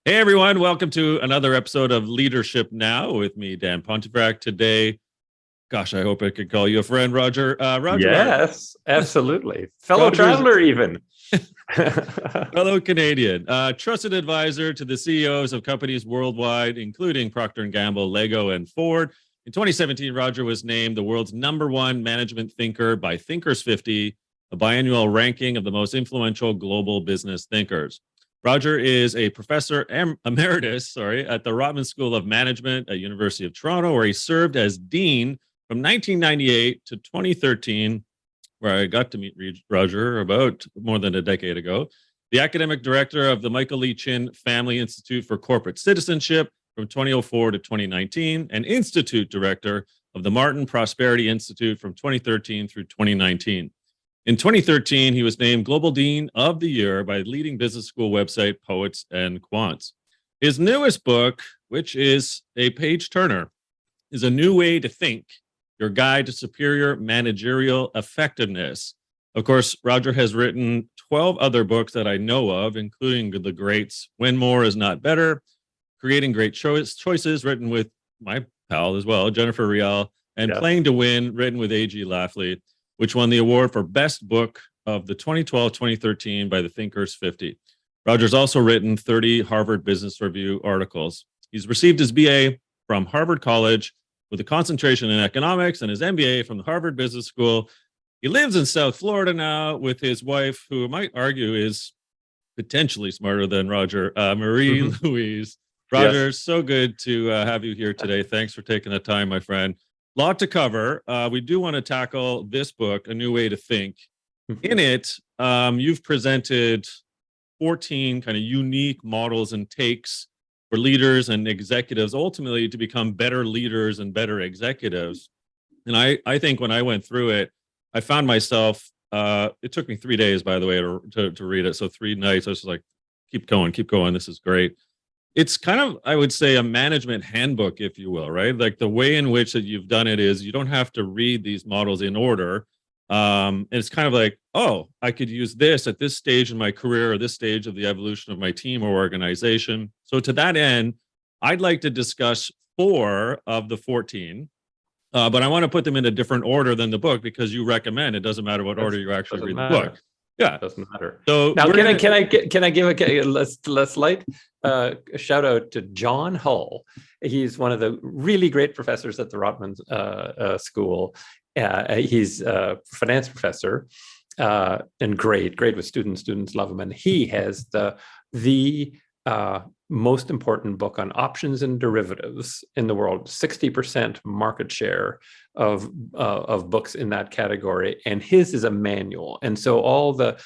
Hey everyone, welcome to another episode of Leadership Now with me, Dan Pontefract. Today, gosh, I hope I could call you a friend, Roger. Yes, absolutely. Fellow Roger's traveler, even. fellow Canadian, trusted advisor to the CEOs of companies worldwide, including Procter Gamble, Lego, and Ford. In 2017, Roger was named the world's #1 management thinker by Thinkers 50, a biannual ranking of the most influential global business thinkers. Roger is a professor emeritus, at the Rotman School of Management at University of Toronto, where he served as dean from 1998 to 2013, where I got to meet Roger about more than a decade ago. The academic director of the Michael Lee Chin Family Institute for Corporate Citizenship from 2004 to 2019, and institute director of the Martin Prosperity Institute from 2013 through 2019. In 2013, he was named Global Dean of the Year by leading business school website Poets and Quants. His newest book, which is a page turner, is A New Way to Think, Your Guide to Superior Managerial Effectiveness. Of course, Roger has written 12 other books that I know of, including the greats When More Is Not Better, Creating Great Choices, written with my pal as well, Jennifer Riel, and Yes. Playing to Win, written with A.G. Lafley, which won the award for Best Book of the 2012-2013 by the Thinkers 50. Roger's also written 30 Harvard Business Review articles. He's received his BA from Harvard College with a concentration in economics and his MBA from the Harvard Business School. He lives in South Florida now with his wife, who I might argue is potentially smarter than Roger, Marie-Louise. Roger, Yes. so good to have you here today. Thanks for taking the time, my friend. Lot to cover. We do want to tackle this book, A New Way to Think. In it, you've presented 14 kind of unique models and takes for leaders and executives, ultimately to become better leaders and better executives. And I think when I went through it, I found myself, it took me 3 days, by the way, to read it. So 3 nights, I was like, keep going. This is great. It's kind of, I would say, a management handbook, if you will, right? Like the way in which that you've done it is you don't have to read these models in order. And it's kind of like, oh, I could use this at this stage in my career or this stage of the evolution of my team or organization. So to that end, I'd like to discuss 4 of the 14. But I want to put them in a different order than the book because you recommend it doesn't matter what order you actually read the book. Yeah, Doesn't matter. So Now, can I give a slight shout out to John Hull? He's one of the really great professors at the Rotman School. He's a finance professor and great with students. Students love him, and he has the most important book on options and derivatives in the world. 60% market share of books in that category, and his is a manual. And so all the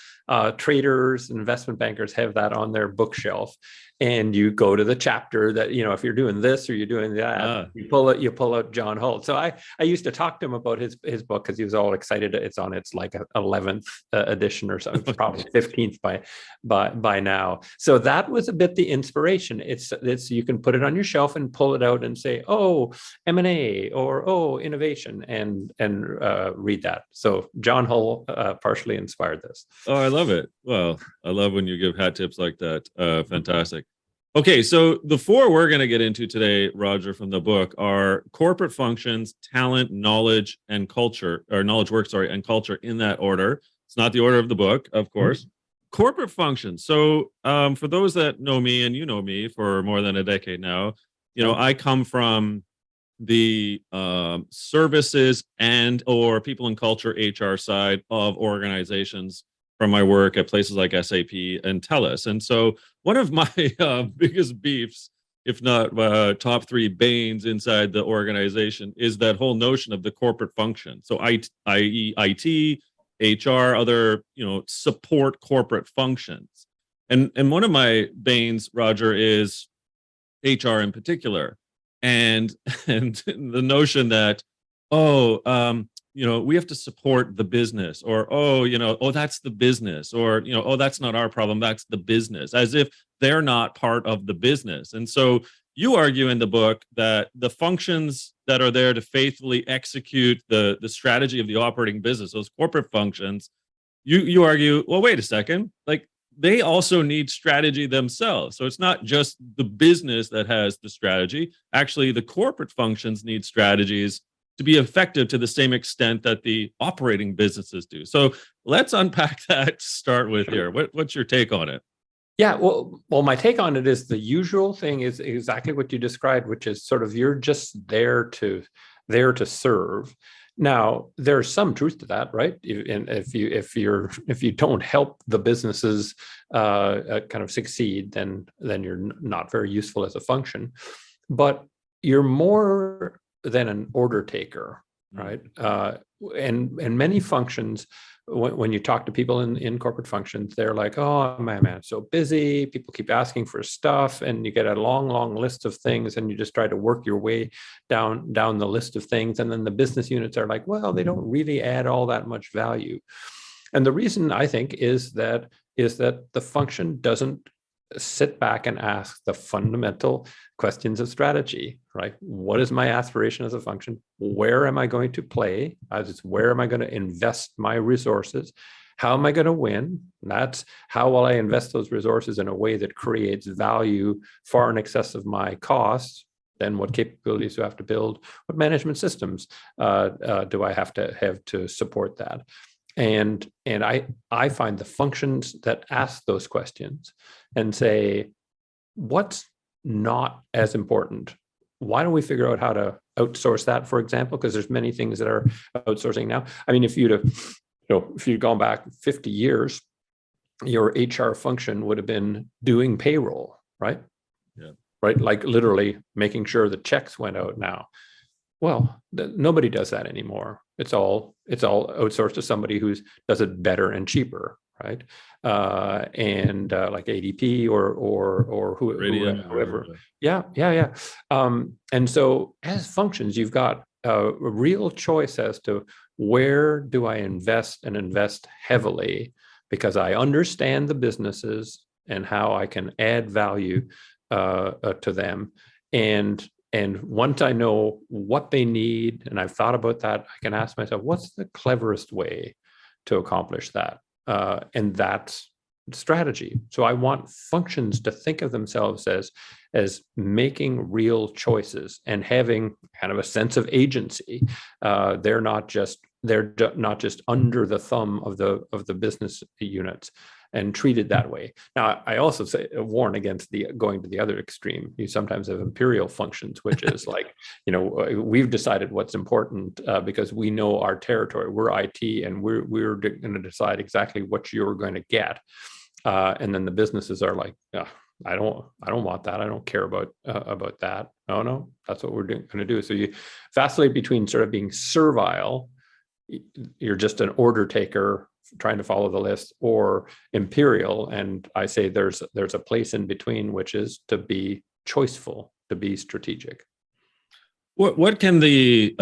traders, investment bankers have that on their bookshelf. And you go to the chapter that, if you're doing this or you're doing that, you pull out John Holt. So I used to talk to him about his book because he was all excited. It's on its like 11th edition or something, probably 15th by now. So that was a bit the inspiration. It's you can put it on your shelf and pull it out and say, oh, M&A or oh, innovation, and read that. So John Hull partially inspired this. Oh, I love it. Well, I love when you give hat tips like that. Fantastic. Okay, so the 4 we're going to get into today, Roger, from the book are corporate functions, talent, knowledge, and culture, or knowledge work, and culture in that order. It's not the order of the book, of course. Mm-hmm. Corporate functions. So for those that know me, and you know me for more than a decade now, I come from the services and or people and culture HR side of organizations from my work at places like SAP and TELUS. And so one of my biggest beefs, if not top 3 banes inside the organization, is that whole notion of the corporate function. So i.e. IT, HR, other, support corporate functions. And one of my banes, Roger, is HR in particular. And the notion that, we have to support the business, or, that's the business, or, that's not our problem, that's the business, as if they're not part of the business. And so you argue in the book that the functions that are there to faithfully execute the strategy of the operating business, those corporate functions, you argue, well, wait a second, like they also need strategy themselves. So it's not just the business that has the strategy. Actually, the corporate functions need strategies to be effective to the same extent that the operating businesses do. So let's unpack that to start with here. What's your take on it? Yeah, well, my take on it is the usual thing is exactly what you described, which is sort of you're just there to serve. Now, there's some truth to that, right? And if you don't help the businesses kind of succeed, then you're not very useful as a function. But you're more than an order taker, right? And many functions, when you talk to people in corporate functions, they're like, oh man, it's so busy. People keep asking for stuff, and you get a long list of things, and you just try to work your way down the list of things. And then the business units are like, well, they don't really add all that much value. And the reason, I think, is that the function doesn't sit back and ask the fundamental questions of strategy, right? What is my aspiration as a function? Where am I going to play? Where am I going to invest my resources? How am I going to win? That's how will I invest those resources in a way that creates value far in excess of my costs? Then what capabilities do I have to build? What management systems do I have to support that? And I find the functions that ask those questions and say, what's not as important? Why don't we figure out how to outsource that, for example? Because there's many things that are outsourcing now. I mean, if you'd gone back 50 years, your HR function would have been doing payroll, right? Yeah. Right, like literally making sure the checks went out now. Well, nobody does that anymore. It's all outsourced to somebody who does it better and cheaper, right? And like ADP or whoever. Yeah. And so as functions, you've got a real choice as to where do I invest and invest heavily, because I understand the businesses and how I can add value to them. And once I know what they need, and I've thought about that, I can ask myself, what's the cleverest way to accomplish that? And that's strategy. So I want functions to think of themselves as making real choices and having kind of a sense of agency. They're not just under the thumb of the business units and treated that way. Now, I also warn against going to the other extreme. You sometimes have imperial functions, which is like, we've decided what's important because we know our territory. We're IT, and we're going to decide exactly what you're going to get. And then the businesses are like, I don't want that. I don't care about that. No, that's what we're going to do. So you vacillate between sort of being servile, you're just an order taker trying to follow the list, or imperial. And I say there's a place in between, which is to be choiceful, to be strategic. What can the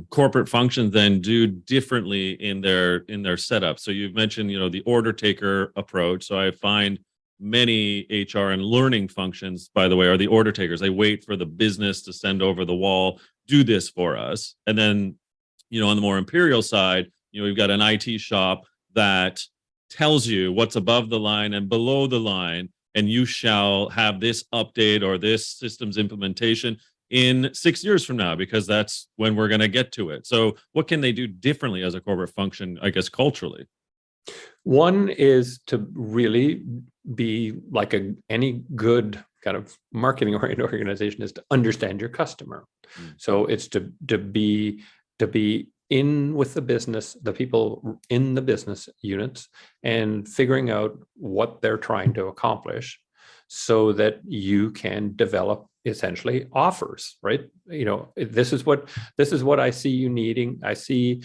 corporate functions then do differently in their setup? So you've mentioned, the order taker approach. So I find many HR and learning functions, by the way, are the order takers. They wait for the business to send over the wall, do this for us. And then, on the more imperial side, we've got an IT shop that tells you what's above the line and below the line, and you shall have this update or this systems implementation in 6 years from now, because that's when we're going to get to it. So what can they do differently as a corporate function, I guess, culturally? One is to really be like any good kind of marketing oriented organization is to understand your customer. So it's to be in with the business, the people in the business units, and figuring out what they're trying to accomplish so that you can develop essentially offers, right? This is what I see you needing. I see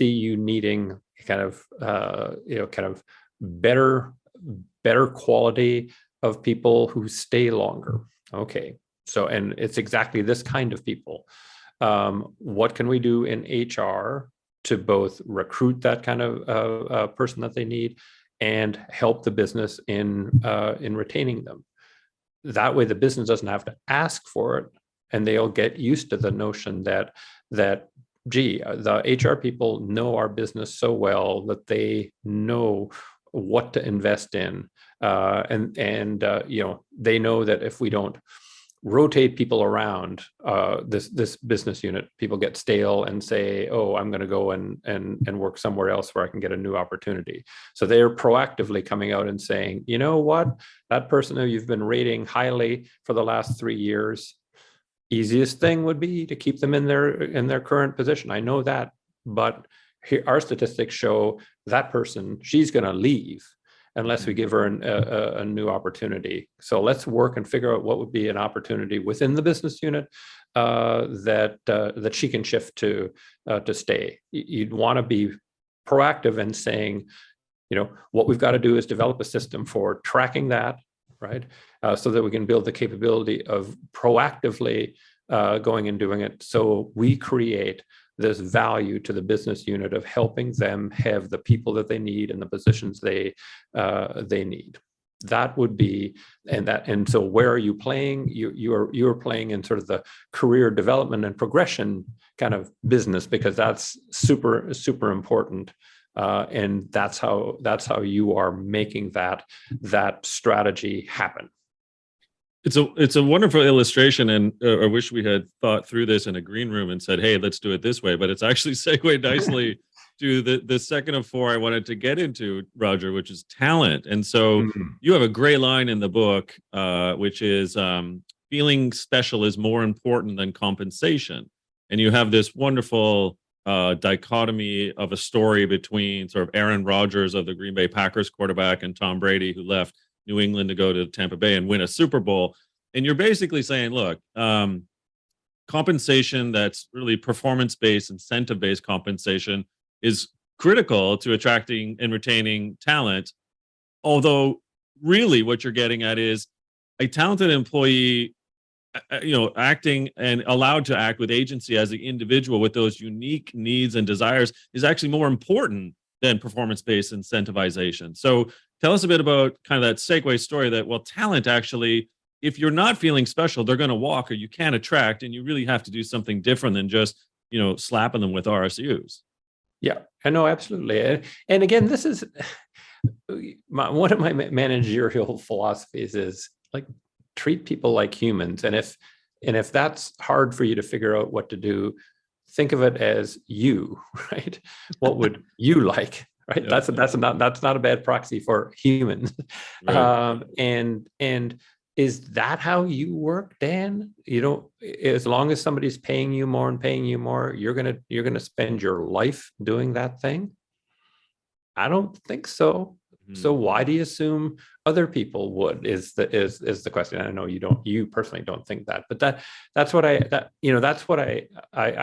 you needing kind of better quality of people who stay longer. Okay. So, and it's exactly this kind of people. What can we do in HR to both recruit that kind of person that they need and help the business in retaining them? That way, the business doesn't have to ask for it, and they'll get used to the notion that gee, the HR people know our business so well that they know what to invest in They know that if we don't rotate people around this business unit, people get stale and say, oh, I'm going to go and work somewhere else where I can get a new opportunity. So they're proactively coming out and saying, you know what, that person who you've been rating highly for the last 3 years, easiest thing would be to keep them in their current position. I know that, but here, our statistics show that person, she's going to leave unless we give her a new opportunity. So let's work and figure out what would be an opportunity within the business unit that she can shift to stay. You'd want to be proactive in saying, what we've got to do is develop a system for tracking that, right? So that we can build the capability of proactively going and doing it. So we create this value to the business unit of helping them have the people that they need and the positions they need. That would be, and so where are you playing? You are playing in sort of the career development and progression kind of business, because that's super important. And that's how you are making that strategy happen. It's a wonderful illustration, and I wish we had thought through this in a green room and said, "Hey, let's do it this way." But it's actually segued nicely to the second of four I wanted to get into, Roger, which is talent. And so you have a great line in the book, which is feeling special is more important than compensation. And you have this wonderful dichotomy of a story between sort of Aaron Rodgers of the Green Bay Packers quarterback and Tom Brady, who left New England to go to Tampa Bay and win a Super Bowl. And you're basically saying, look, compensation that's really performance-based, incentive-based compensation is critical to attracting and retaining talent. Although really what you're getting at is a talented employee, acting and allowed to act with agency as an individual with those unique needs and desires is actually more important than performance-based incentivization. So tell us a bit about kind of that segue story that, well, talent actually, if you're not feeling special, they're going to walk or you can't attract, and you really have to do something different than just, slapping them with RSUs. Yeah, I know, absolutely. And again, this is one of my managerial philosophies is like, treat people like humans. And if that's hard for you to figure out what to do, think of it as you, right? What would you like, right? Yeah. That's not a bad proxy for humans. Right. And is that how you work, Dan? As long as somebody's paying you more and paying you more, you're gonna spend your life doing that thing? I don't think so. So why do you assume other people would? Is the question. I know you personally don't think that, but that's what I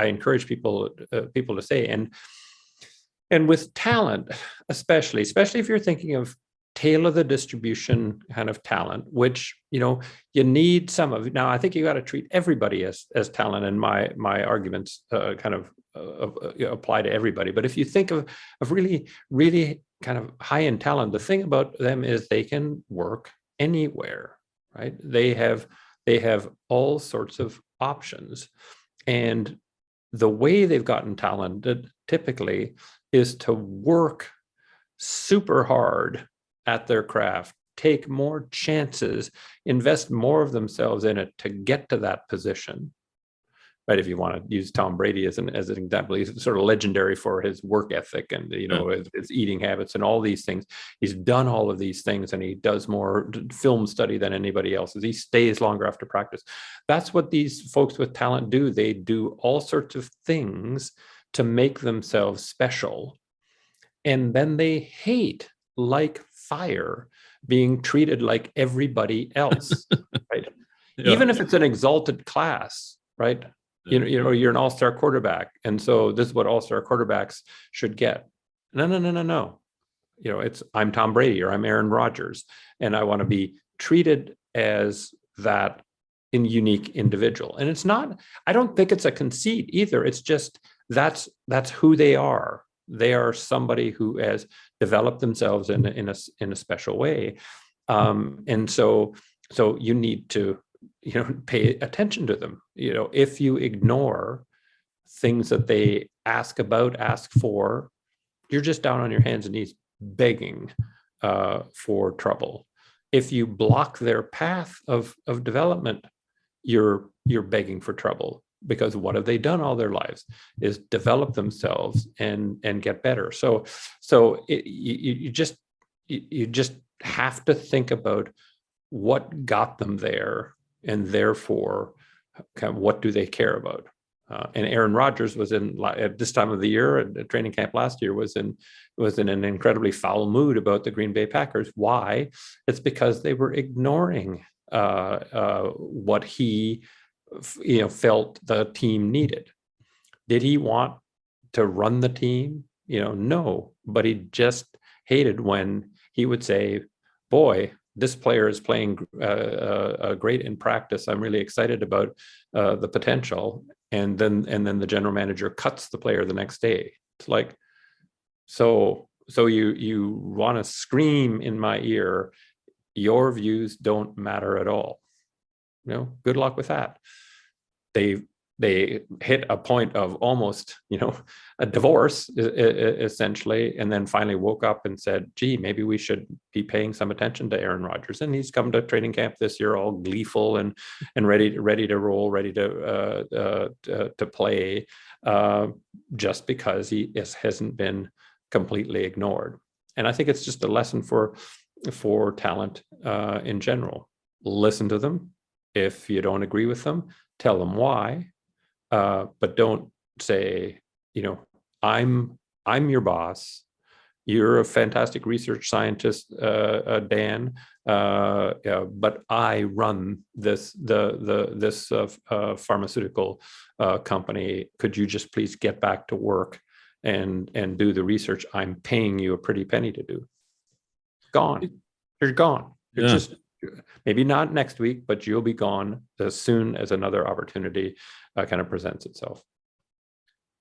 encourage people to say. And with talent, especially if you're thinking of tailor the distribution kind of talent, which you need some of. Now, I think you got to treat everybody as talent, and my arguments kind of apply to everybody. But if you think of really, really kind of high-end talent, the thing about them is they can work anywhere, right? They have all sorts of options. And the way they've gotten talented typically is to work super hard at their craft, take more chances, invest more of themselves in it to get to that position. Right, if you want to use Tom Brady as an example, he's sort of legendary for his work ethic and his eating habits and all these things. He's done all of these things, and he does more film study than anybody else. He stays longer after practice. That's what these folks with talent do. They do all sorts of things to make themselves special, and then they hate, like fire, being treated like everybody else. Right, yeah. Even if it's an exalted class, right? You're an all-star quarterback, and so this is what all-star quarterbacks should get. No. I'm Tom Brady or I'm Aaron Rodgers, and I want to be treated as that unique individual. And it's not. I don't think it's a conceit either. It's just that's who they are. They are somebody who has developed themselves in a special way, and so you need to pay attention to them. If you ignore things that they ask for, you're just down on your hands and knees begging for trouble. if you block their path of development, you're begging for trouble, because what have they done all their lives is develop themselves and get better. So you just have to think about what got them there, and therefore kind of what do they care about. And Aaron Rodgers was at this time of the year at training camp last year was in an incredibly foul mood about the Green Bay Packers. Why? It's because they were ignoring what he felt the team needed. Did he want to run the team? No, but he just hated when he would say, boy, this player is playing great in practice. I'm really excited about the potential. And then the general manager cuts the player the next day. It's like, so you want to scream in my ear, your views don't matter at all. Good luck with that. They hit a point of almost, a divorce essentially, and then finally woke up and said, gee, maybe we should be paying some attention to Aaron Rodgers. And he's come to training camp this year all gleeful and ready to roll, ready to play, just because he hasn't been completely ignored. And I think it's just a lesson for talent in general. Listen to them. If you don't agree with them, tell them why. But don't say, I'm your boss. You're a fantastic research scientist, Dan, but I run this pharmaceutical company. Could you just please get back to work and do the research I'm paying you a pretty penny to do? Gone. You're gone. You're just maybe not next week, but you'll be gone as soon as another opportunity kind of presents itself.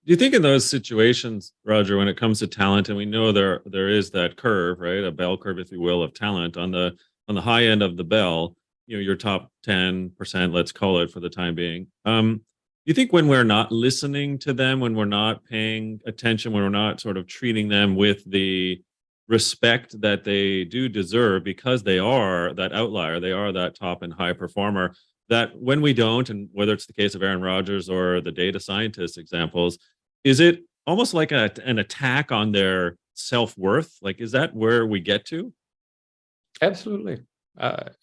Do you think in those situations, Roger, when it comes to talent, and we know there is that curve, right, a bell curve, if you will, of talent on the high end of the bell, your top 10%, let's call it for the time being. Do you think when we're not listening to them, when we're not paying attention, when we're not sort of treating them with the respect that they do deserve because they are that outlier, they are that top and high performer, that when we don't, and whether it's the case of Aaron Rodgers or the data scientist examples, is it almost like an attack on their self-worth? Like, is that where we get to? Absolutely. That's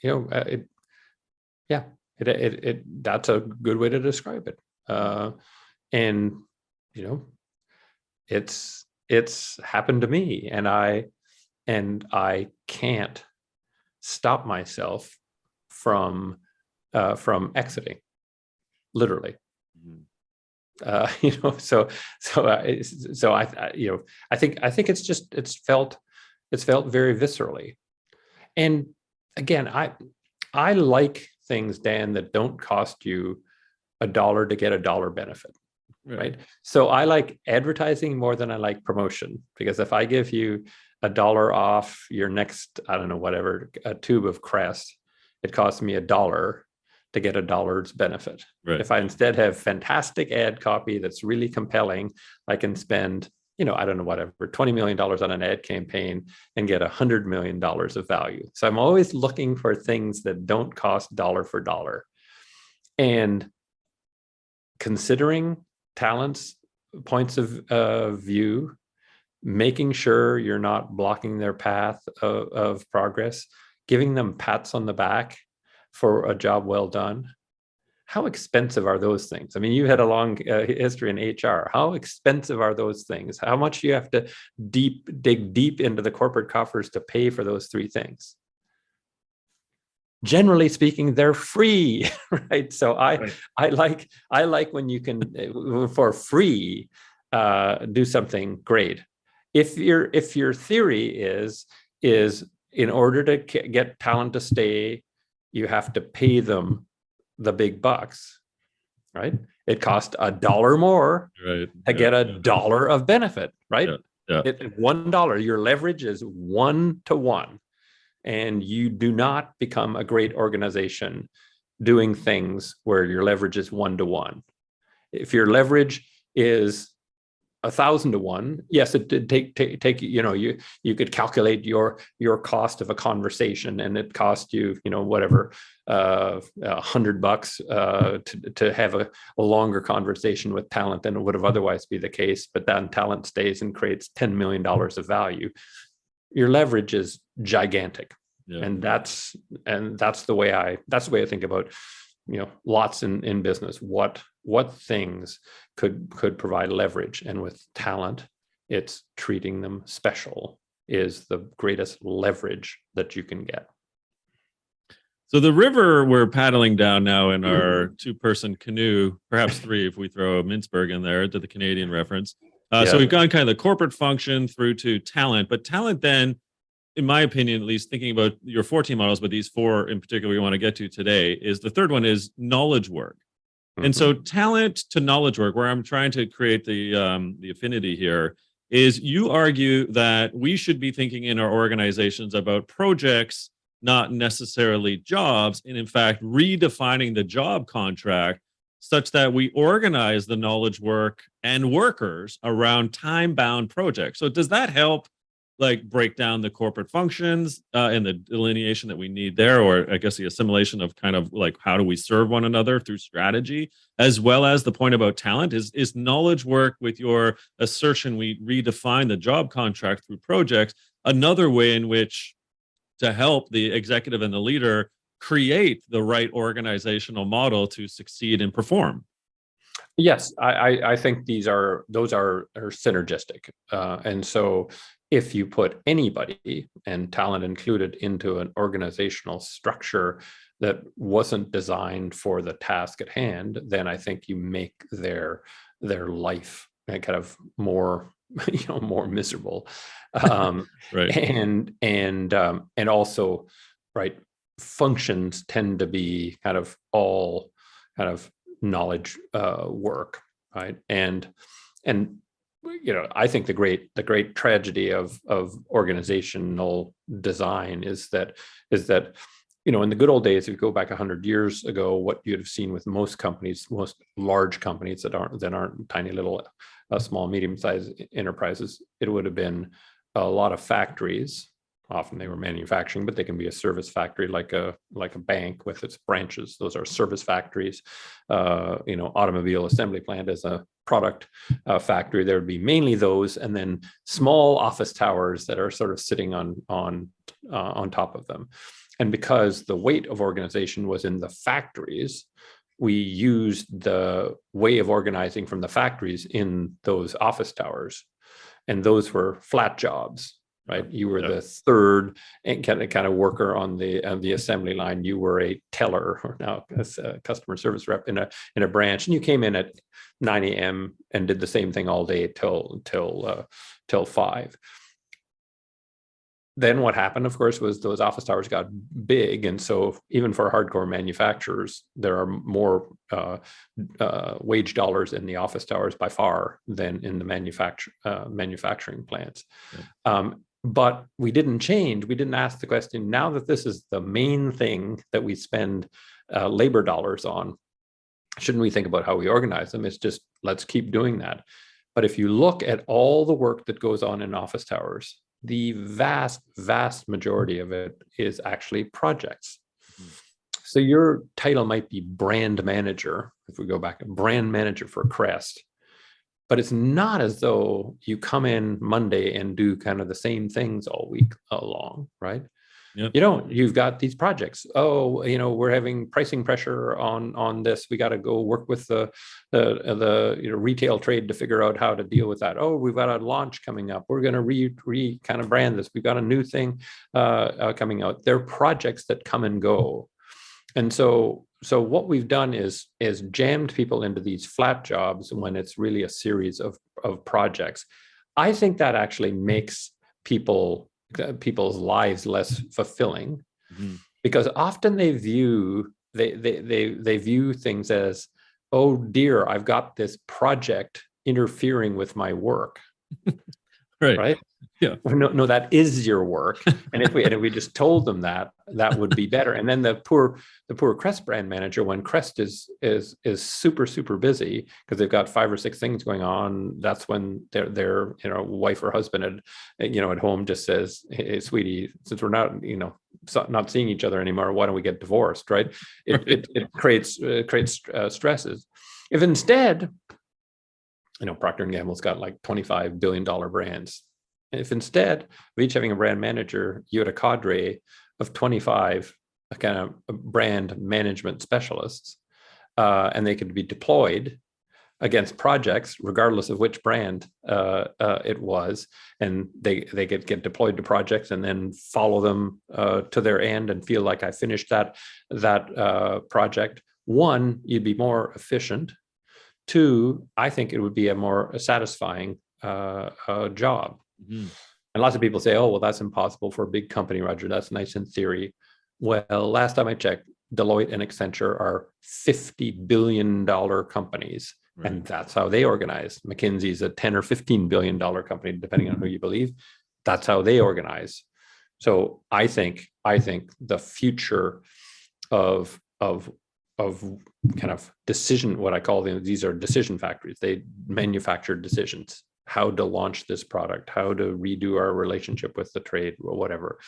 a good way to describe it. And it's happened to me, and I can't stop myself from exiting, literally. I think it's felt very viscerally. And again, I like things, Dan, that don't cost you $1 to get $1 benefit. Right. So I like advertising more than I like promotion, because if I give you $1 off your next, I don't know, whatever, a tube of Crest, it costs me $1 to get $1's benefit. Right. If I instead have fantastic ad copy that's really compelling, I can spend, I don't know, whatever, $20 million on an ad campaign and get $100 million of value. So I'm always looking for things that don't cost dollar for dollar. And considering talent's points of view, making sure you're not blocking their path of progress, giving them pats on the back for a job well done. How expensive are those things? I mean, you had a long history in HR. How expensive are those things? How much do you have to dig deep into the corporate coffers to pay for those three things? Generally speaking, they're free, right? So I like when you can, for free, do something great. If your theory is in order to get talent to stay, you have to pay them the big bucks, right? It costs $1 more to get $1 of benefit, right? $1, your leverage is 1 to 1. And you do not become a great organization doing things where your leverage is 1 to 1. If your leverage is 1,000 to 1. Yes, it did take you could calculate your cost of a conversation, and it cost you whatever $100 to have a longer conversation with talent than it would have otherwise be the case. But then talent stays and creates $10 million of value. Your leverage is gigantic. Yeah. And that's the way I think about lots in business. What things could provide leverage, and with talent, it's treating them special is the greatest leverage that you can get. So the river we're paddling down now in our 2-person canoe, perhaps 3 if we throw a Mintzberg in there to the Canadian reference. So we've gone kind of the corporate function through to talent, but talent then, in my opinion, at least thinking about your 14 models, but these 4 in particular we want to get to today, is the third one is knowledge work. Mm-hmm. And so talent to knowledge work, where I'm trying to create the affinity here, is you argue that we should be thinking in our organizations about projects, not necessarily jobs, and in fact, redefining the job contract such that we organize the knowledge work and workers around time-bound projects. So does that help break down the corporate functions and the delineation that we need there, or I guess the assimilation of kind of how do we serve one another through strategy, as well as the point about talent? Is knowledge work, with your assertion we redefine the job contract through projects, another way in which to help the executive and the leader create the right organizational model to succeed and perform? Yes, I think those are synergistic, and so if you put anybody, and talent included, into an organizational structure that wasn't designed for the task at hand, then I think you make their life kind of more more miserable, right. And also, right, functions tend to be kind of all kind of knowledge work, right? And I think the great tragedy of organizational design is that in the good old days, if you go back 100 years ago, what you'd have seen with most companies, most large companies that aren't tiny little small medium-sized enterprises, it would have been a lot of factories. Often they were manufacturing, but they can be a service factory, like a bank with its branches. Those are service factories. Automobile assembly plant as a product factory. There would be mainly those, and then small office towers that are sort of sitting on top of them. And because the weight of organization was in the factories, we used the way of organizing from the factories in those office towers, and those were flat jobs. Right, you were the third and kind of worker on the assembly line. You were a teller, or now a customer service rep in a branch, and you came in at 9 a.m. and did the same thing all day till 5. Then what happened, of course, was those office towers got big, and so even for hardcore manufacturers, there are more wage dollars in the office towers by far than in the manufacturing plants. Yeah. But we didn't change. We didn't ask the question, now that this is the main thing that we spend labor dollars on, shouldn't we think about how we organize them? It's just, let's keep doing that. But if you look at all the work that goes on in office towers, the vast, vast majority of it is actually projects. So your title might be brand manager, if we go back, brand manager for Crest. But it's not as though you come in Monday and do kind of the same things all week long, right? Yep. You've got these projects. Oh, we're having pricing pressure on this. We got to go work with the retail trade to figure out how to deal with that. Oh, we've got a launch coming up. We're going to kind of brand this. We've got a new thing coming out. They're projects that come and go. And so what we've done is jammed people into these flat jobs when it's really a series of projects. I think that actually makes people's lives less fulfilling, because often they view things as, oh dear, I've got this project interfering with my work. right? Yeah. Well, no, that is your work. And if we just told them that, that would be better. And then the poor Crest brand manager, when Crest is super busy because they've got 5 or 6 things going on, that's when their wife or husband at home just says, "Hey, sweetie, since we're not seeing each other anymore, why don't we get divorced?" Right? It creates stresses. If instead, Procter & Gamble's got like $25 billion brands. If instead of each having a brand manager, you had a cadre of 25 kind of brand management specialists, and they could be deployed against projects, regardless of which brand it was, and they get deployed to projects and then follow them to their end and feel like I finished that project. One, you'd be more efficient. 2, I think it would be a more satisfying job. Mm-hmm. And lots of people say, "Oh, well, that's impossible for a big company, Roger. That's nice in theory." Well, last time I checked, Deloitte and Accenture are $50 billion companies, right. And that's how they organize. McKinsey's a $10 or $15 billion company, depending on who you believe. That's how they organize. So I think the future of kind of decision, what I call them, these are decision factories. They manufacture decisions, how to launch this product, how to redo our relationship with the trade, or whatever.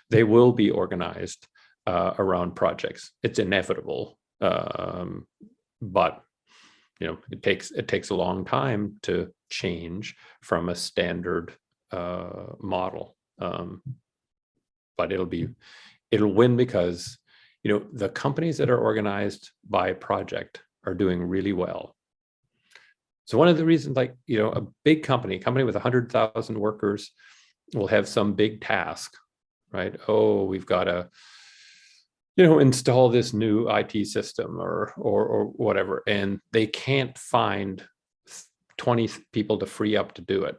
They will be organized around projects. It's inevitable, but it takes a long time to change from a standard model. But it'll win because the companies that are organized by project are doing really well. So one of the reasons, a big company with 100,000 workers will have some big task, right? Oh, we've got to, install this new IT system or whatever, and they can't find 20 people to free up to do it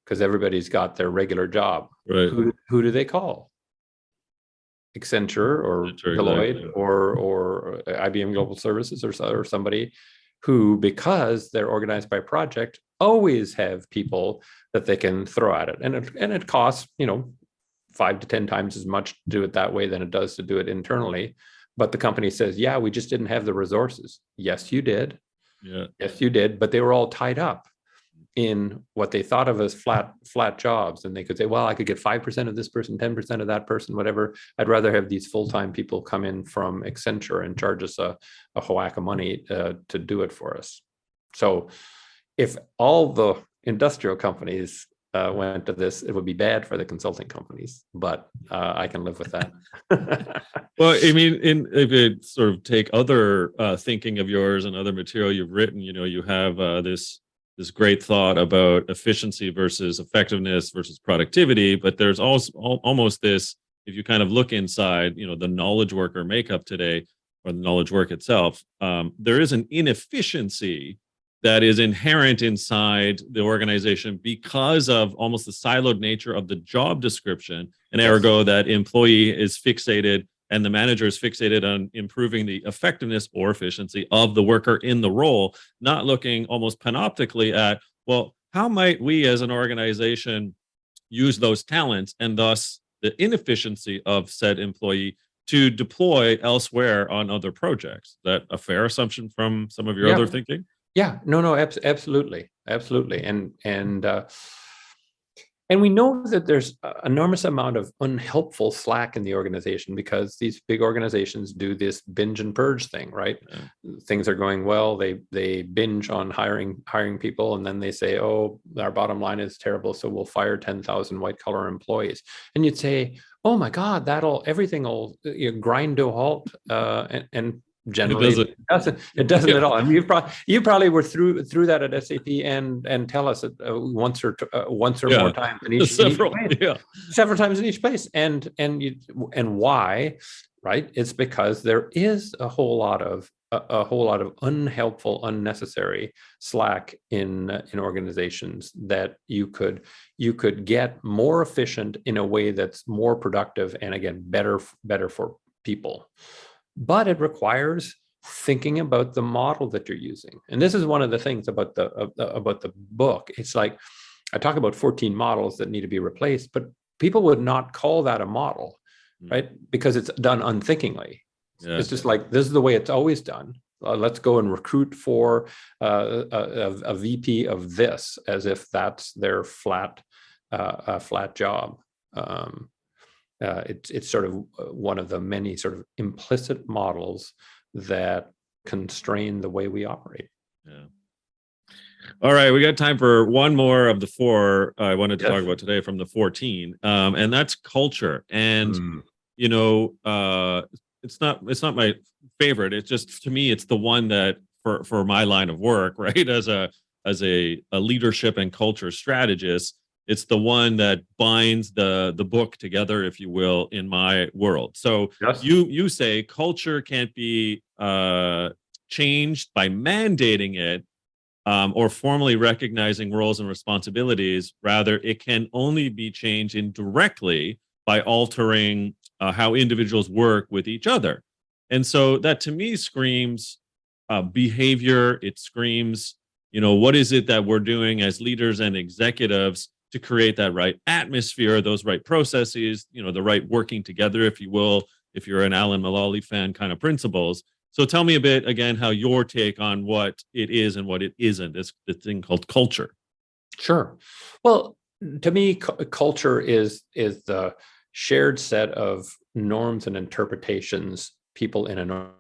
because everybody's got their regular job. Right. Who do they call? Accenture or Deloitte, exactly. or IBM Global Services or somebody who, because they're organized by project, always have people that they can throw at it. And it costs, 5 to 10 times as much to do it that way than it does to do it internally. But the company says, yeah, we just didn't have the resources. Yes, you did. Yeah. Yes, you did. But they were all tied up in what they thought of as flat jobs. And they could say, well, I could get 5% of this person, 10% of that person, whatever. I'd rather have these full-time people come in from Accenture and charge us a whack of money to do it for us. So if all the industrial companies went to this, it would be bad for the consulting companies, but I can live with that. Well, I mean, if you sort of take other thinking of yours and other material you've written, you have this great thought about efficiency versus effectiveness versus productivity, but there's also almost this, if you kind of look inside, the knowledge worker makeup today, or the knowledge work itself, there is an inefficiency that is inherent inside the organization because of almost the siloed nature of the job description, and ergo that employee is fixated and the manager is fixated on improving the effectiveness or efficiency of the worker in the role, not looking almost panoptically at, well, how might we as an organization use those talents and thus the inefficiency of said employee to deploy elsewhere on other projects? Is that a fair assumption from some of your other thinking? Yeah, no, absolutely. And we know that there's an enormous amount of unhelpful slack in the organization because these big organizations do this binge and purge thing, right? Yeah. Things are going well, they binge on hiring people, and then they say, oh, our bottom line is terrible, so we'll fire 10,000 white collar employees. And you'd say, oh my God, everything will grind to a halt, and generally it doesn't at all. And you probably were through that at SAP and tell us once or more times in each place. Several times in each place. And why, right? It's because there is a whole lot of unhelpful, unnecessary slack in organizations that you could get more efficient in a way that's more productive and, again, better for people. But it requires thinking about the model that you're using. And this is one of the things about the book. It's like, I talk about 14 models that need to be replaced, but people would not call that a model, right? Because it's done unthinkingly. Yeah. It's just like, this is the way it's always done. Let's go and recruit for a VP of this, as if that's their flat job. It's sort of one of the many sort of implicit models that constrain the way we operate. Yeah. All right, we got time for one more of the four I wanted to talk about today from the 14, and that's culture. And you know, it's not my favorite. It's just, to me, it's the one that for my line of work, right? As a leadership and culture strategist, it's the one that binds the book together, if you will, in my world. So you say culture can't be changed by mandating it, or formally recognizing roles and responsibilities. Rather, it can only be changed indirectly by altering how individuals work with each other. And so that, to me, screams behavior. It screams, what is it that we're doing as leaders and executives to create that right atmosphere, those right processes, the right working together, if you will, if you're an Alan Mulally fan, kind of principles. So tell me a bit, again, how your take on what it is and what it isn't, is the thing called culture. Sure. Well, to me, culture is the shared set of norms and interpretations people in an organization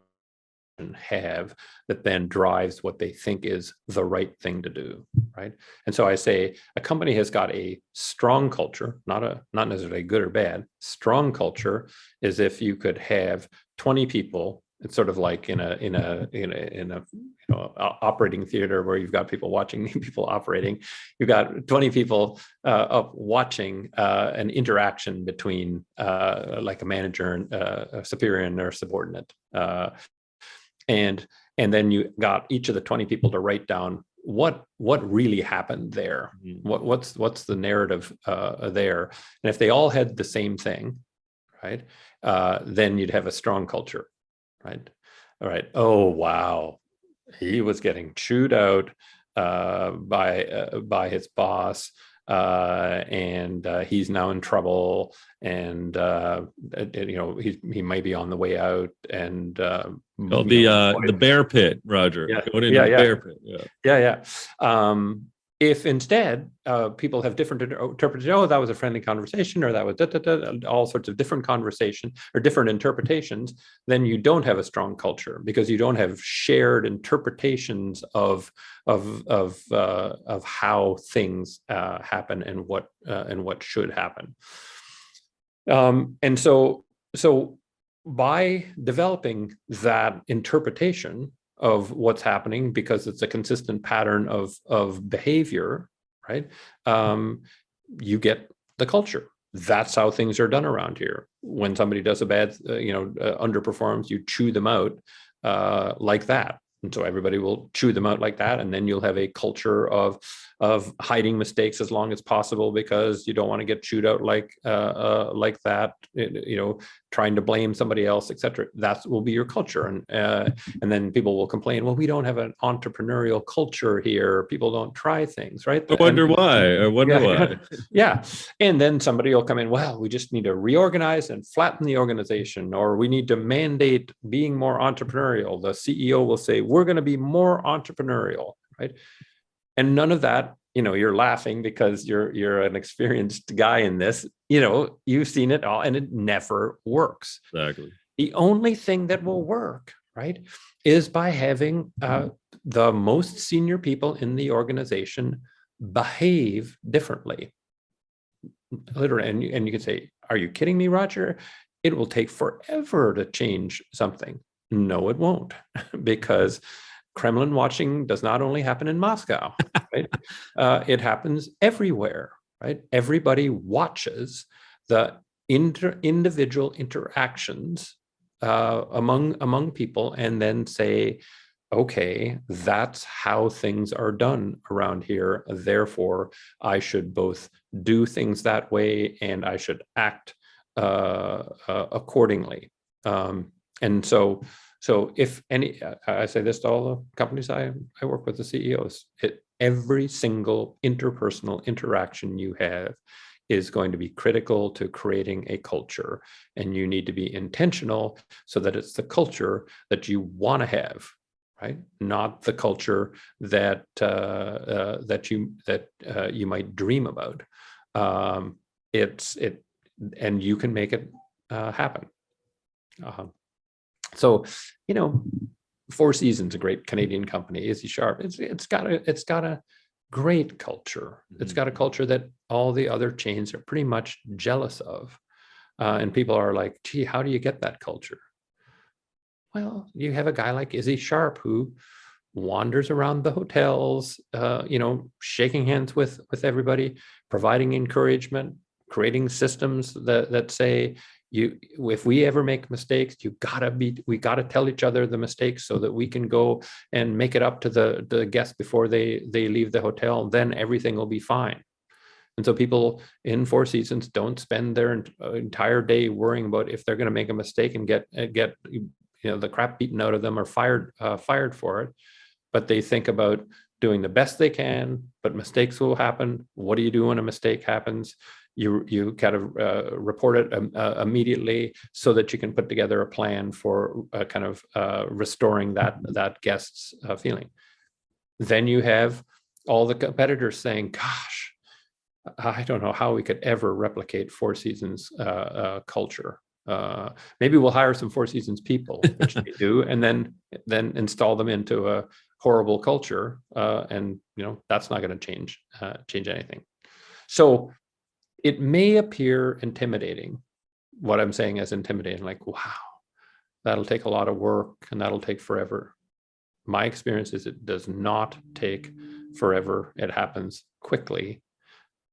have that then drives what they think is the right thing to do, right? And so I say a company has got a strong culture, not necessarily good or bad. Strong culture is if you could have 20 people. It's sort of like in a operating theater where you've got people watching people operating. You've got 20 people up watching an interaction between like a manager and a superior and their subordinate. And then you got each of the 20 people to write down what really happened there. What's the narrative there? And if they all had the same thing, right, then you'd have a strong culture. Right. All right. Oh, wow. He was getting chewed out by his boss, and he's now in trouble, and he might be on the way out, and the bear pit, Roger. Going into the bear pit. Yeah. If instead people have different interpretations, oh, that was a friendly conversation, or that was all sorts of different conversation or different interpretations, then you don't have a strong culture, because you don't have shared interpretations of how things happen and what should happen. And so by developing that interpretation of what's happening, because it's a consistent pattern of behavior, right? You get the culture. That's how things are done around here. When somebody does a bad, underperforms, you chew them out like that. And so everybody will chew them out like that. And then you'll have a culture of hiding mistakes as long as possible, because you don't want to get chewed out like that, trying to blame somebody else, etc. That will be your culture. And then people will complain, well, we don't have an entrepreneurial culture here. People don't try things, right? I wonder why. Yeah. And then somebody will come in, well, we just need to reorganize and flatten the organization, or we need to mandate being more entrepreneurial. The CEO will say, we're going to be more entrepreneurial, right? And none of that, you're laughing because you're an experienced guy in this, you've seen it all, and it never works. Exactly. The only thing that will work, right, is by having the most senior people in the organization behave differently. Literally, and you can say, are you kidding me, Roger? It will take forever to change something. No, it won't, because Kremlin watching does not only happen in Moscow, right? It happens everywhere, right? Everybody watches the individual interactions among people, and then say, okay, that's how things are done around here. Therefore, I should both do things that way, and I should act accordingly. And so if any, I say this to all the companies I work with, the CEOs, Every single interpersonal interaction you have is going to be critical to creating a culture, and you need to be intentional so that it's the culture that you want to have, right? Not the culture that you might dream about. And you can make it happen. So, Four Seasons, a great Canadian company, Izzy Sharp. It's got a great culture. It's got a culture that all the other chains are pretty much jealous of, and people are like, "Gee, how do you get that culture?" Well, you have a guy like Izzy Sharp who wanders around the hotels, shaking hands with everybody, providing encouragement, creating systems that say, if we ever make mistakes, we gotta tell each other the mistakes so that we can go and make it up to the guests before they leave the hotel. Then everything will be fine. And so people in Four Seasons don't spend their entire day worrying about if they're going to make a mistake and get the crap beaten out of them or fired for it. But they think about doing the best they can, but mistakes will happen. What do you do when a mistake happens? You kind of report it immediately so that you can put together a plan for kind of restoring that guest's feeling. Then you have all the competitors saying, "Gosh, I don't know how we could ever replicate Four Seasons culture. Maybe we'll hire some Four Seasons people," which they do, and then install them into a horrible culture, and that's not going to change anything. So it may appear intimidating. What I'm saying is intimidating, like, wow, that'll take a lot of work and that'll take forever. My experience is it does not take forever. It happens quickly,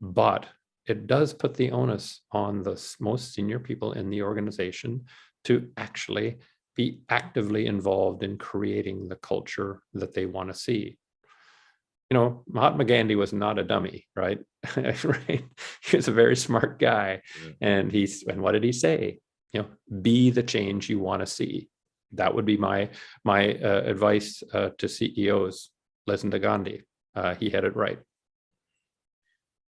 but it does put the onus on the most senior people in the organization to actually be actively involved in creating the culture that they want to see. Mahatma Gandhi was not a dummy, right? Right? He was a very smart guy. Yeah. And what did he say? Be the change you want to see. That would be my advice to CEOs. Listen to Gandhi. He had it right.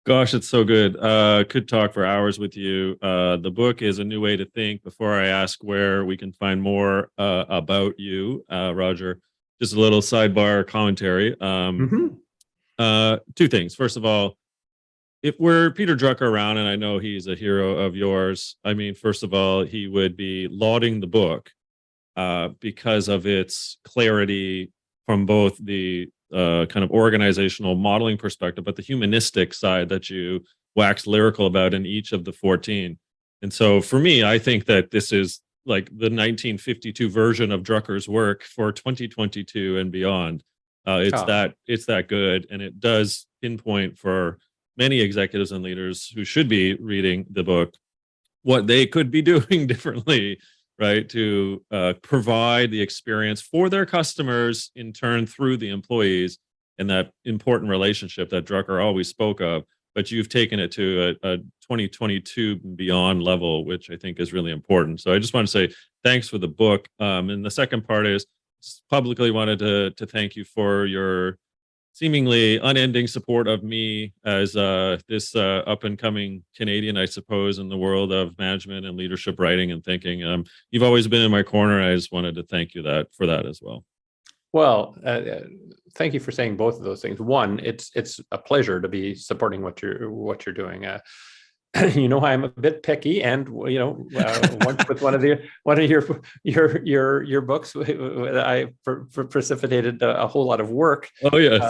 Gosh, it's so good. Could talk for hours with you. The book is A New Way to Think. Before I ask where we can find more about you, Roger, just a little sidebar commentary. Two things. First of all, if we're Peter Drucker around, and I know he's a hero of yours, I mean, first of all, he would be lauding the book because of its clarity from both the kind of organizational modeling perspective, but the humanistic side that you waxed lyrical about in each of the 14. And so for me, I think that this is like the 1952 version of Drucker's work for 2022 and beyond. It's that good, and it does pinpoint for many executives and leaders who should be reading the book what they could be doing differently, right, to provide the experience for their customers in turn through the employees, and that important relationship that Drucker always spoke of. But you've taken it to a 2022 beyond level, which I think is really important. So I just want to say thanks for the book. And the second part is publicly wanted to thank you for your seemingly unending support of me as this up and coming Canadian, I suppose, in the world of management and leadership writing and thinking. You've always been in my corner. I just wanted to thank you for that as well. Well, thank you for saying both of those things. One, it's a pleasure to be supporting what you're doing. I'm a bit picky, and once with one of your books, I precipitated a whole lot of work. Oh yes,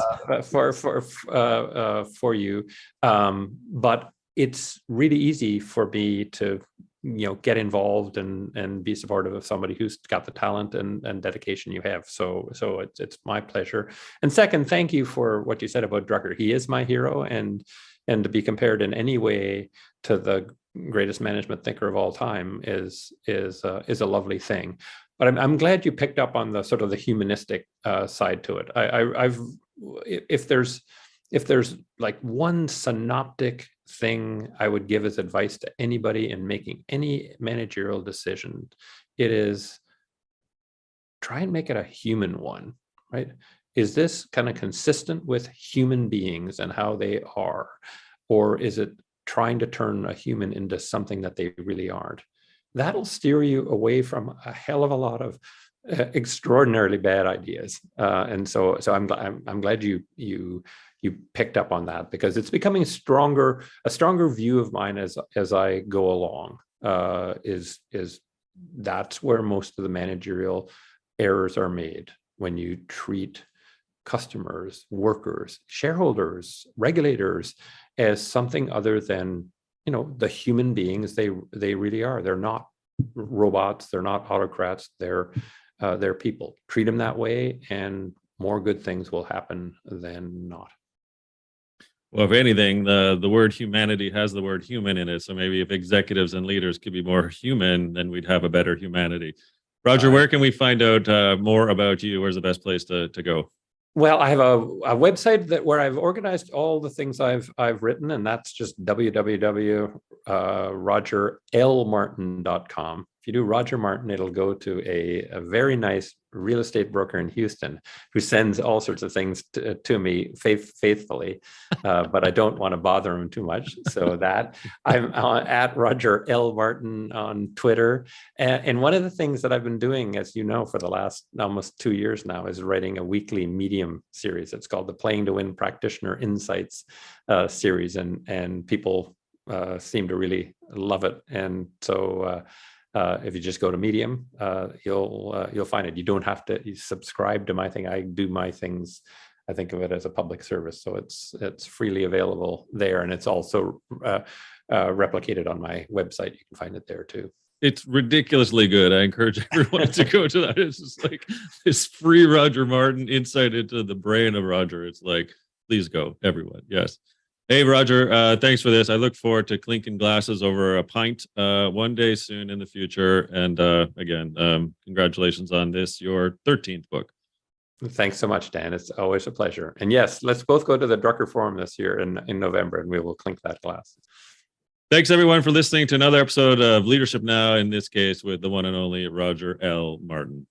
for you, but it's really easy for me to get involved and be supportive of somebody who's got the talent and dedication you have. So it's my pleasure. And second, thank you for what you said about Drucker. He is my hero, and to be compared in any way to the greatest management thinker of all time is a lovely thing. But I'm glad you picked up on the sort of the humanistic side to it. If there's like one synoptic thing I would give as advice to anybody in making any managerial decision, it is try and make it a human one, right? Is this kind of consistent with human beings and how they are? Or is it trying to turn a human into something that they really aren't? That'll steer you away from a hell of a lot of extraordinarily bad ideas. And so I'm glad you picked up on that, because it's becoming a stronger view of mine as I go along. Is that's where most of the managerial errors are made, when you treat customers, workers, shareholders, regulators as something other than, the human beings they really are. They're not robots, they're not autocrats, they're people. Treat them that way and more good things will happen than not. Well, if anything, the word humanity has the word human in it. So maybe if executives and leaders could be more human, then we'd have a better humanity. Roger, where can we find out more about you? Where's the best place to go? Well, I have a website where I've organized all the things I've written, and that's just www.rogerlmartin.com. If you do Roger Martin, it'll go to a very nice real estate broker in Houston who sends all sorts of things to me faithfully, but I don't want to bother him too much. So that I'm at Roger L. Martin on Twitter. And one of the things that I've been doing, as you know, for the last almost 2 years now, is writing a weekly Medium series. It's called the Playing to Win Practitioner Insights series, and people seem to really love it. And so if you just go to Medium, you'll find it. You don't have to subscribe to my thing. I do my things. I think of it as a public service, so it's freely available there, and it's also replicated on my website. You can find it there too. It's ridiculously good. I encourage everyone to go to that. It's just like this free Roger Martin insight into the brain of Roger. It's like, please go, everyone. Yes. Hey, Roger, thanks for this. I look forward to clinking glasses over a pint one day soon in the future. And again, congratulations on this, your 13th book. Thanks so much, Dan. It's always a pleasure. And yes, let's both go to the Drucker Forum this year in November, and we will clink that glass. Thanks, everyone, for listening to another episode of Leadership Now, in this case with the one and only Roger L. Martin.